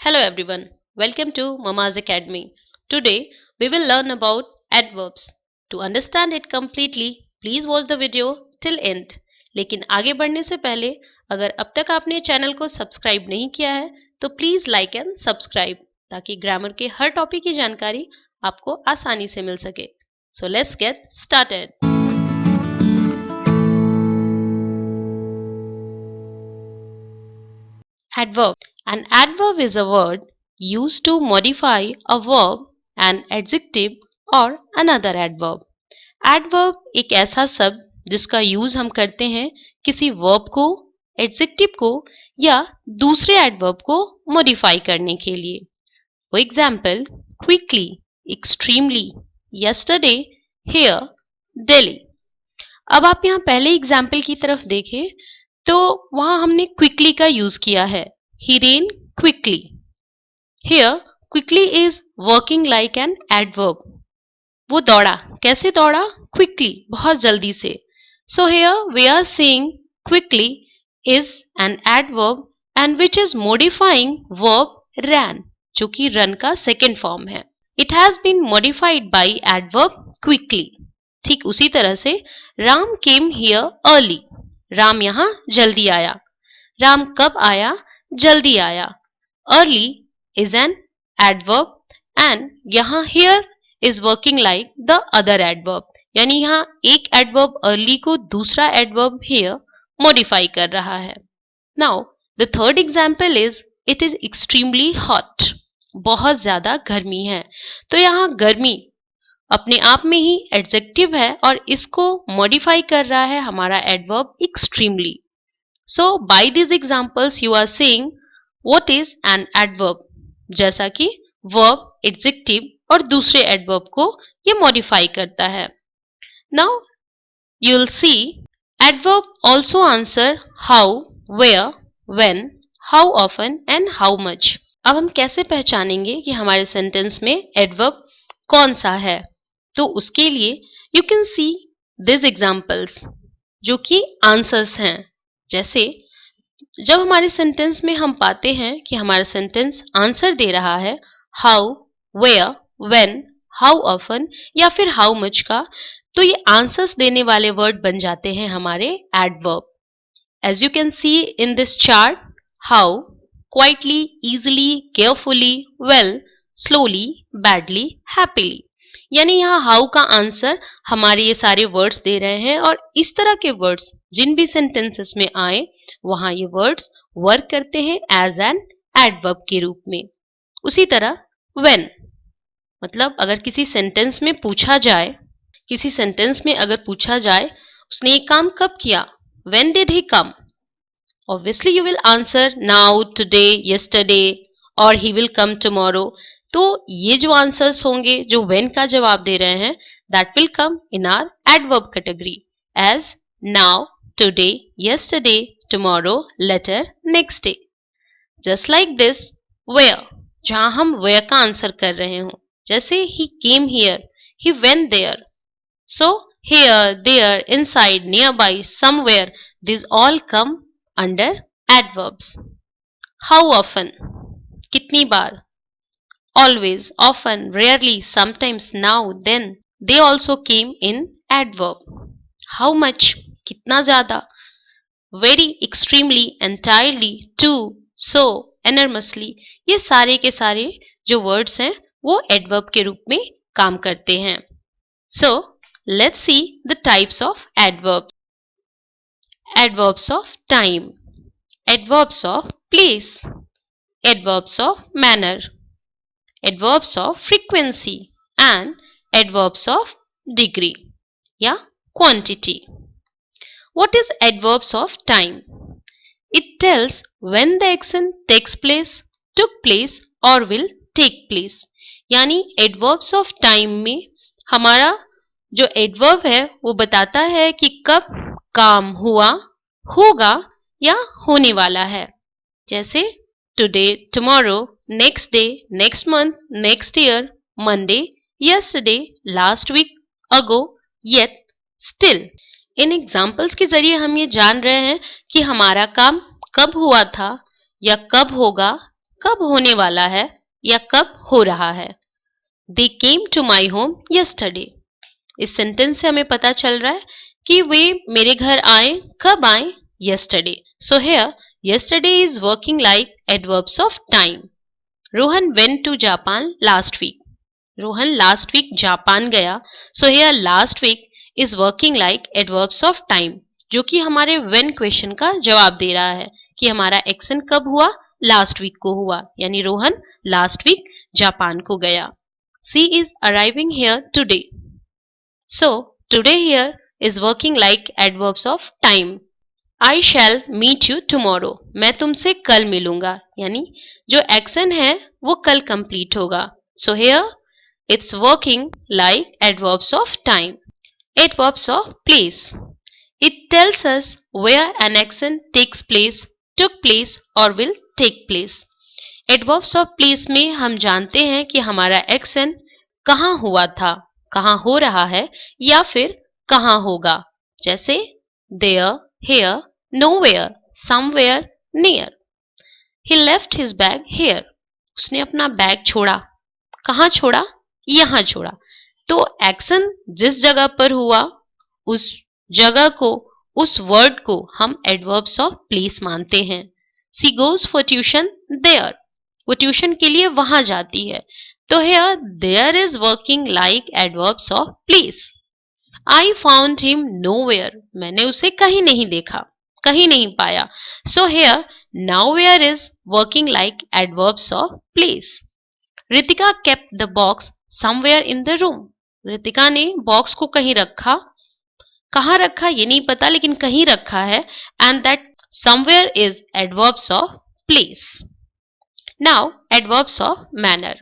Hello everyone, welcome to Mama's Academy. Today we will learn about adverbs. To understand it completely, please watch the video till end. लेकिन आगे बढ़ने से पहले अगर अब तक आपने चैनल को सब्सक्राइब नहीं किया है तो प्लीज लाइक एंड सब्सक्राइब ताकि ग्रामर के हर टॉपिक की जानकारी आपको आसानी से मिल सके. So let's get started. Adverb. An adverb is a word used to modify a verb, an adjective or another adverb. Adverb एक ऐसा शब्द जिसका यूज हम करते हैं किसी वर्ब को, एडजेक्टिव को या दूसरे एडवर्ब को मॉडिफाई करने के लिए. For example, quickly, extremely, yesterday, here, daily. अब आप यहाँ पहले एग्जाम्पल की तरफ देखें तो वहां हमने क्विकली का यूज किया है. He ran quickly. Here, quickly is working like an adverb. वो दौड़ा. कैसे दौड़ा? Quickly, बहुत जल्दी से. So here we are saying quickly is an adverb and which is modifying verb ran, जो कि run का second form है. It has been modified by adverb quickly. ठीक उसी तरह से Ram came here early. Ram यहाँ जल्दी आया. राम कब आया? जल्दी आया. Early is an adverb and यहाँ here is working like the other adverb. यानी यहाँ एक adverb early को दूसरा adverb here modify कर रहा है. Now the third example is it is extremely hot. बहुत ज्यादा गर्मी है. तो यहाँ गर्मी अपने आप में ही एडजेक्टिव है और इसको मॉडिफाई कर रहा है हमारा adverb extremely. So by these examples you are saying what is an adverb, जैसा कि verb, adjective और दूसरे adverb को ये मॉडिफाई करता है. Now you will see adverb also answer how, where, when, how often and how much. अब हम कैसे पहचानेंगे कि हमारे सेंटेंस में adverb कौन सा है? तो उसके लिए you can see these examples जो कि आंसर्स हैं. जैसे जब हमारे सेंटेंस में हम पाते हैं कि हमारा सेंटेंस आंसर दे रहा है how, where, when, how often या फिर हाउ मच का, तो ये आंसर्स देने वाले वर्ड बन जाते हैं हमारे adverb. As you can see in this chart, how, quietly, easily, carefully, well, slowly, badly, happily. यानी यहाँ हाउ का आंसर हमारे ये सारे वर्ड्स दे रहे हैं और इस तरह के वर्ड्स जिन भी सेंटेंसेस में आए वहां ये वर्ड्स वर्क करते हैं एज एन एडवर्ब के रूप में. उसी तरह व्हेन, मतलब अगर किसी सेंटेंस में पूछा जाए, किसी सेंटेंस में अगर पूछा जाए उसने ये काम कब किया, when did he come, obviously you will answer now, today, yesterday और ही विल कम टुमारो. तो ये जो आंसर्स होंगे जो व्हेन का जवाब दे रहे हैं that will come in our adverb category as now, today, yesterday, tomorrow, later, next day. Just like this where, जहां हम वेयर का आंसर कर रहे हो, जैसे he came here, he went there. So here, there, inside, near by, somewhere, this all come under adverbs. How often, कितनी बार, always, often, rarely, sometimes, now, then, they also came in adverb. How much, कितना ज़्यादा, very, extremely, entirely, too, so, enormously, ये सारे के सारे जो words हैं वो adverb के रूप में काम करते हैं. So, let's see the types of adverbs. Adverbs of time, adverbs of place, adverbs of manner, adverbs of frequency and adverbs of degree या quantity. What is adverbs of time? It tells when the action takes place, took place or will take place. यानी adverbs of time में हमारा जो adverb है वो बताता है कि कब काम हुआ, होगा या होने वाला है. जैसे today, tomorrow, next day, next month, next year, Monday, yesterday, last week, ago, yet, still. इन एग्जाम्पल्स के जरिए हम ये जान रहे हैं कि हमारा काम कब हुआ था या कब होगा, कब होने वाला है या कब हो रहा है। They came to my home yesterday. इस सेंटेंस से हमें पता चल रहा है कि वे मेरे घर आए, कब आए? Yesterday. So here, yesterday is working like adverbs of time. Rohan went to Japan last week. Rohan last week Japan गया. So here last week is working like adverbs of time, जो कि हमारे व्हेन क्वेश्चन का जवाब दे रहा है कि हमारा एक्शन कब हुआ? लास्ट वीक को हुआ, यानी रोहन लास्ट वीक जापान को गया. She is arriving here today. So today here is working like adverbs of time. I shall meet you tomorrow. मैं तुमसे कल मिलूंगा, यानी जो एक्शन है वो कल कंप्लीट होगा. So here it's working like adverbs of time. Adverbs of place. It tells us where an action takes place, took place or will take place. Adverbs of place में हम जानते हैं कि हमारा एक्शन कहाँ हुआ था, कहाँ हो रहा है या फिर कहाँ होगा. जैसे there, here, nowhere, somewhere, near. He left his bag here. उसने अपना बैग छोड़ा. कहाँ छोड़ा? यहां छोड़ा. तो एक्शन जिस जगह पर हुआ उस जगह को, उस वर्ड को हम एडवर्ब्स ऑफ प्लेस मानते हैं. She goes for tuition there. वो ट्यूशन के लिए वहां जाती है. तो here there is working like adverbs of place. I found him nowhere. मैंने उसे कहीं नहीं देखा, कहीं नहीं पाया. So here nowhere is working like adverbs of place. Ritika kept the box somewhere in the room. Ritika ने बॉक्स को कहीं रखा. कहाँ रखा ये नहीं पता, लेकिन कहीं रखा है. And that somewhere is adverbs of place. Now adverbs of manner.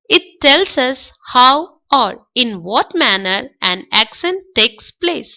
It tells us how और in what manner an action takes place.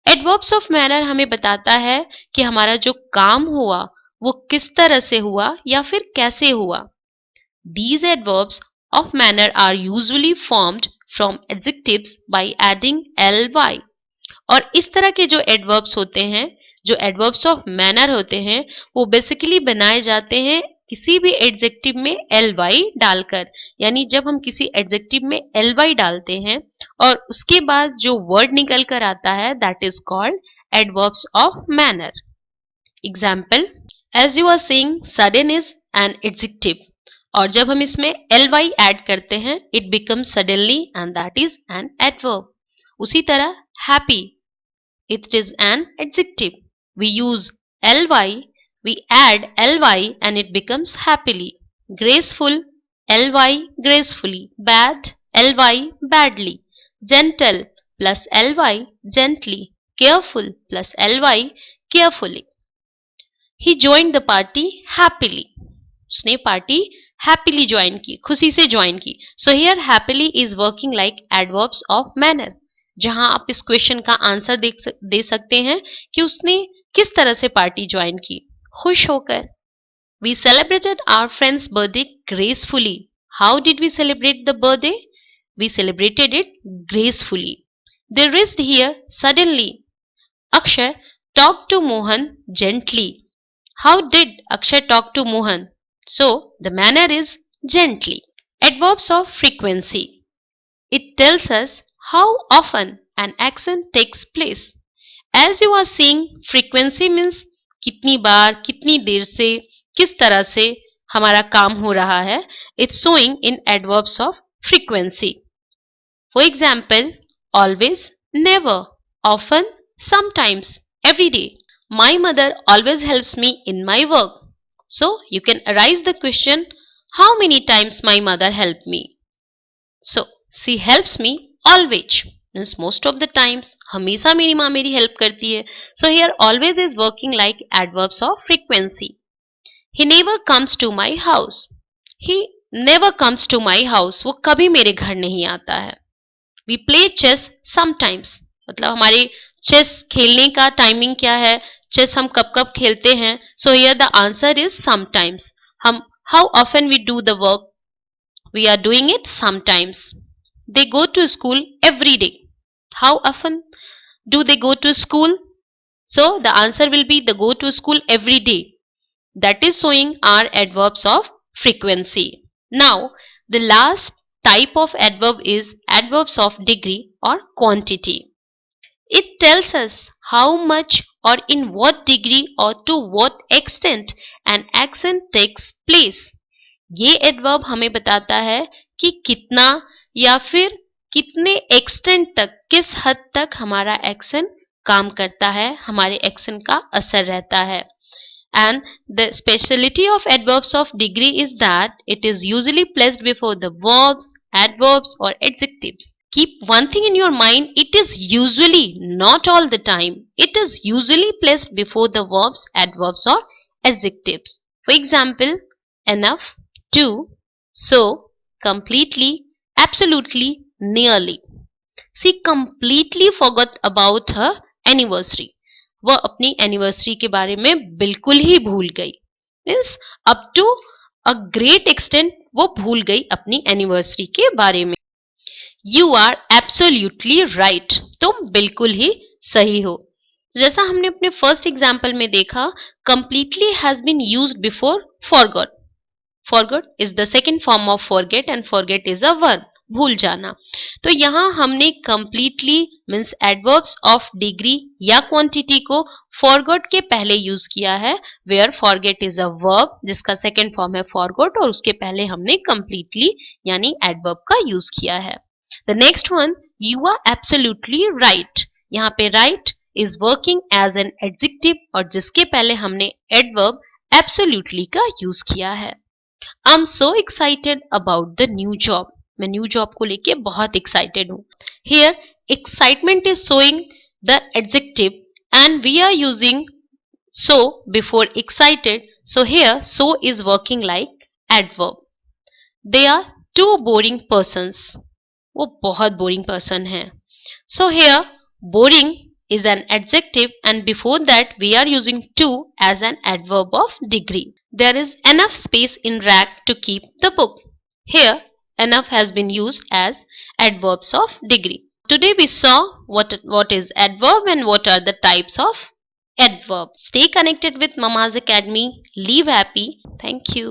Adverbs of manner हमें बताता है कि हमारा जो काम हुआ वो किस तरह से हुआ या फिर कैसे हुआ. These adverbs of manner are usually formed from adjectives by adding ly. और इस तरह के जो adverbs होते हैं, जो adverbs of manner होते हैं, वो basically बनाए जाते हैं किसी भी adjective में ly डालकर. यानी जब हम किसी adjective में ly डालते हैं और उसके बाद जो word निकल कर आता है, that is called adverbs of manner. Example, as you are seeing, sudden is an adjective. और जब हम इसमें ly ऐड करते हैं, it becomes suddenly and that is an adverb. उसी तरह happy, it is an adjective. We use ly, we add ly and it becomes happily. Graceful, ly gracefully. Bad, ly badly. Gentle plus ly gently. Careful plus ly carefully. He joined the party happily. उसने party happily join की, खुशी से join की. So here happily is working like adverbs of manner. जहां आप इस question का answer दे सकते हैं कि उसने किस तरह से पार्टी ज्वाइन की, खुश होकर. We celebrated our friends birthday gracefully. How did we celebrate the birthday? We celebrated it gracefully. They reached here suddenly. Akshay talk to Mohan gently. How did Akshay talk to Mohan? So, the manner is gently. Adverbs of frequency. It tells us how often an action takes place. As you are seeing, frequency means कितनी बार, कितनी देर से, किस तरह से हमारा काम हो रहा है. It's showing in adverbs of frequency. For example, always, never, often, sometimes, every day. My mother always helps me in my work. So you can arise the question, how many times my mother helped me? So she helps me always. Means most of the times. हमेशा मेरी माँ मेरी help करती है. So here always is working like adverbs of frequency. He never comes to my house. He never comes to my house. वो कभी मेरे घर नहीं आता है. We play chess sometimes. मतलब हमारे चेस खेलने का टाइमिंग क्या है, चेस हम कब कब खेलते हैं. So here the answer is sometimes. हम how often we do the work? We are doing it sometimes. They go to school every day. How often do they go to school? So the answer will be the go to school every day. That is showing are adverbs of frequency. Now, the last type of adverb is adverbs of degree or quantity. It tells us how much or in what degree or to what extent an action takes place. ये adverb हमें बताता है कि कितना या फिर कितने extent तक, किस हद तक हमारा एक्शन काम करता है, हमारे एक्शन का असर रहता है. And the speciality of adverbs of degree is that it is usually placed before the verbs, adverbs or adjectives. Keep one thing in your mind, it is usually, not all the time. It is usually placed before the verbs, adverbs or adjectives. For example, enough, to, so, completely, absolutely, nearly. She completely forgot about her anniversary. वह अपनी anniversary के बारे में बिल्कुल ही भूल गई. Means up to a great extent वो भूल गई अपनी एनिवर्सरी के बारे में. You are absolutely right. तुम बिल्कुल ही सही हो. जैसा हमने अपने फर्स्ट एग्जाम्पल में देखा, completely has been used before forgot. Forgot is the second form of forget and forget is a verb, भूल जाना. तो यहाँ हमने completely means adverbs of degree या क्वांटिटी को फॉरगॉट के पहले यूज किया है, where forget is a verb जिसका सेकेंड फॉर्म है फॉरगॉट, और उसके पहले हमने कंप्लीटली यानी एडवर्ब का यूज किया है. The next one, you are absolutely right. यहाँ पे right is working as an adjective और जिसके पहले हमने एडवर्ब एब्सोल्युटली का यूज किया है. I am so excited about the new job. मैं न्यू जॉब को लेके बहुत एक्साइटेड हूँ. Here excitement is showing the adjective and we are using so before excited. So here so is working like adverb. They are two boring persons. वो बहुत boring person है. So here boring is an adjective and before that we are using to as an adverb of degree. There is enough space in rack to keep the book. Here enough has been used as adverbs of degree. Today we saw what is adverb and what are the types of adverb. Stay connected with Mama's Academy. Live happy. Thank you.